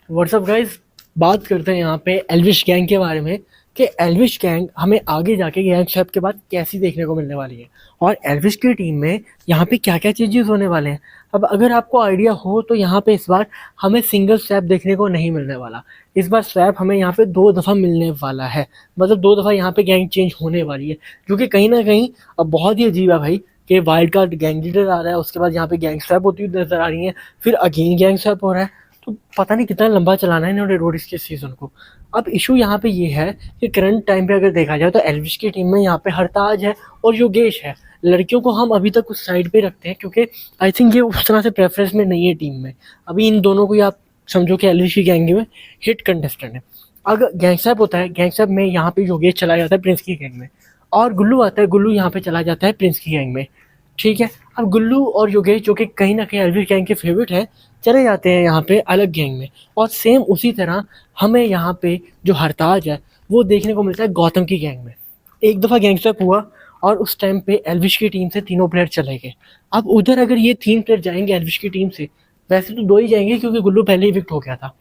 WhatsApp guys, बात करते हैं यहाँ पे एल्विश गैंग के बारे में कि एल्विश गैंग हमें आगे जाके गैंग स्वैप के बाद कैसी देखने को मिलने वाली है और एल्विश की टीम में यहाँ पे क्या क्या चेंजेस होने वाले हैं। अब अगर आपको आइडिया हो तो यहाँ पे इस बार हमें सिंगल स्वैप देखने को नहीं मिलने वाला। इस बार स्वैप हमें यहाँ पे 2 दफ़ा मिलने वाला है, मतलब 2 दफ़ा यहाँ पे गैंग चेंज होने वाली है, जो कि कहीं ना कहीं अब बहुत ही अजीब है भाई कि वाइल्ड कार्ड गैंग लीडर आ रहा है, उसके बाद यहाँ पे गैंग स्वैप होती हुई नजर आ रही है, फिर अगेन गैंग स्वैप हो रहा है। तो पता नहीं कितना लंबा चलाना है इन्होंने रोडिस के सीज़न को। अब इशू यहाँ पे ये है कि करंट टाइम पे अगर देखा जाए तो एल्विश की टीम में यहाँ पे हरताज है और योगेश है। लड़कियों को हम अभी तक उस साइड पे रखते हैं क्योंकि आई थिंक ये उस तरह से प्रेफरेंस में नहीं है टीम में। अभी इन दोनों को ही आप समझो कि एल्विश की गैंग में हिट कंटेस्टेंट है। अगर गैंगसैप होता है, गैंगसैप में यहाँ पे योगेश चला जाता है प्रिंस की गैंग में, और गुल्लू आता है, गुल्लू यहाँ पे चला जाता है प्रिंस की गैंग में। ठीक है, अब गुल्लू और योगेश जो कि कहीं ना कहीं एल्विश गैंग के फेवरेट हैं, चले जाते हैं यहाँ पे अलग गैंग में। और सेम उसी तरह हमें यहाँ पे जो हरताज है वो देखने को मिलता है गौतम की गैंग में। एक दफ़ा गैंगस्टैप हुआ और उस टाइम पे एल्विश की टीम से 3 प्लेयर चले गए। अब उधर अगर ये 3 प्लेयर जाएंगे एल्विश की टीम से, वैसे तो 2 ही जाएंगे क्योंकि गुल्लू पहले ही विक्ट हो गया था,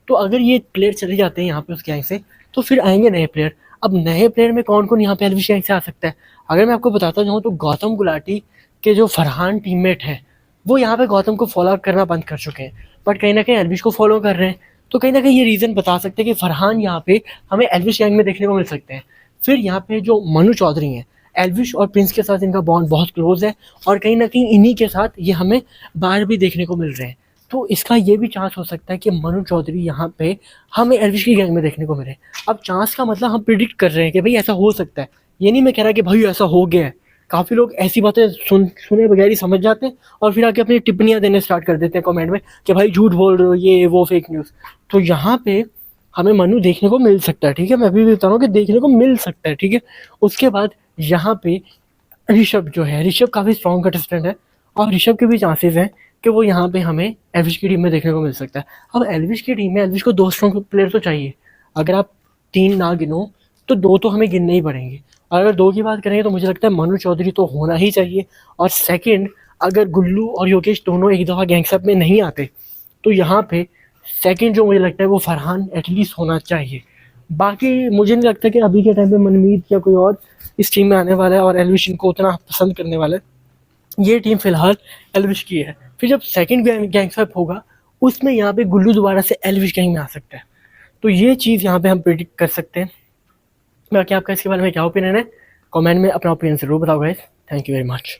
तो अगर ये प्लेयर चले जाते हैं यहाँ पे उस गैंग से तो फिर आएंगे नए प्लेयर। अब नए प्लेयर में कौन कौन यहाँ पे एल्विश गैंग से आ सकता है? अगर मैं आपको बताता जाऊँ तो गौतम गुलाटी के जो फरहान टीममेट हैं वो यहाँ पे गौतम को फॉलो करना बंद कर चुके हैं, बट कहीं ना कहीं एल्विश को फॉलो कर रहे हैं। तो कहीं ना कहीं ये रीज़न बता सकते हैं कि फरहान यहाँ पे हमें एल्विश गैंग में देखने को मिल सकते हैं। फिर यहाँ पे जो मनु चौधरी हैं, एल्विश और प्रिंस के साथ इनका बॉन्ड बहुत क्लोज है और कहीं ना कहीं इन्हीं के साथ ये हमें बाहर भी देखने को मिल रहे हैं। तो इसका ये भी चांस हो सकता है कि मनु चौधरी यहाँ पे हमें एल्विश की गैंग में देखने को मिले। अब चांस का मतलब हम प्रिडिक्ट कर रहे हैं कि भाई ऐसा हो सकता है, ये नहीं मैं कह रहा कि भाई ऐसा हो गया है। काफ़ी लोग ऐसी बातें सुने बगैर ही समझ जाते हैं और फिर आके अपनी टिप्पणियां देने स्टार्ट कर देते हैं कमेंट में कि भाई झूठ बोल रहे हो, ये वो फेक न्यूज़। तो यहाँ पे हमें मनु देखने को मिल सकता है, ठीक है, मैं अभी भी बता रहा हूँ कि देखने को मिल सकता है, ठीक है। उसके बाद यहाँ पे ऋषभ जो है, ऋषभ काफ़ी स्ट्रॉन्ग कंटेस्टेंट है और ऋषभ के भी चांसेस हैं कि वो यहाँ पे हमें एल्विश की टीम में देखने को मिल सकता है। अब एल्विश की टीम में एल्विश को 2 स्ट्रॉन्ग प्लेयर तो चाहिए। अगर आप 3 ना गिनो तो 2 तो हमें गिनने ही पड़ेंगे, और अगर 2 की बात करेंगे तो मुझे लगता है मनु चौधरी तो होना ही चाहिए। और सेकंड, अगर गुल्लू और योगेश दोनों एक दफ़ा गैंगस्टैप में नहीं आते तो यहाँ पे सेकंड जो मुझे लगता है वो फरहान एटलीस्ट होना चाहिए। बाकी मुझे नहीं लगता कि अभी के टाइम पे मनमीत या कोई और इस टीम में आने वाला है और एल्विश इनको उतना पसंद करने वाला है। ये टीम फिलहाल एल्विश की है। फिर जब सेकंड गैंगस्टैप होगा उसमें यहाँ पे गुल्लू दोबारा से एल्विश गैंग में आ सकता है। तो ये चीज़ यहाँ पे हम प्रिडिक्ट कर सकते हैं। बाकी आपका इसके बारे में क्या ओपिनियन है, कमेंट में अपना ओपिनियन ज़रूर बताओ guys. Thank you very much.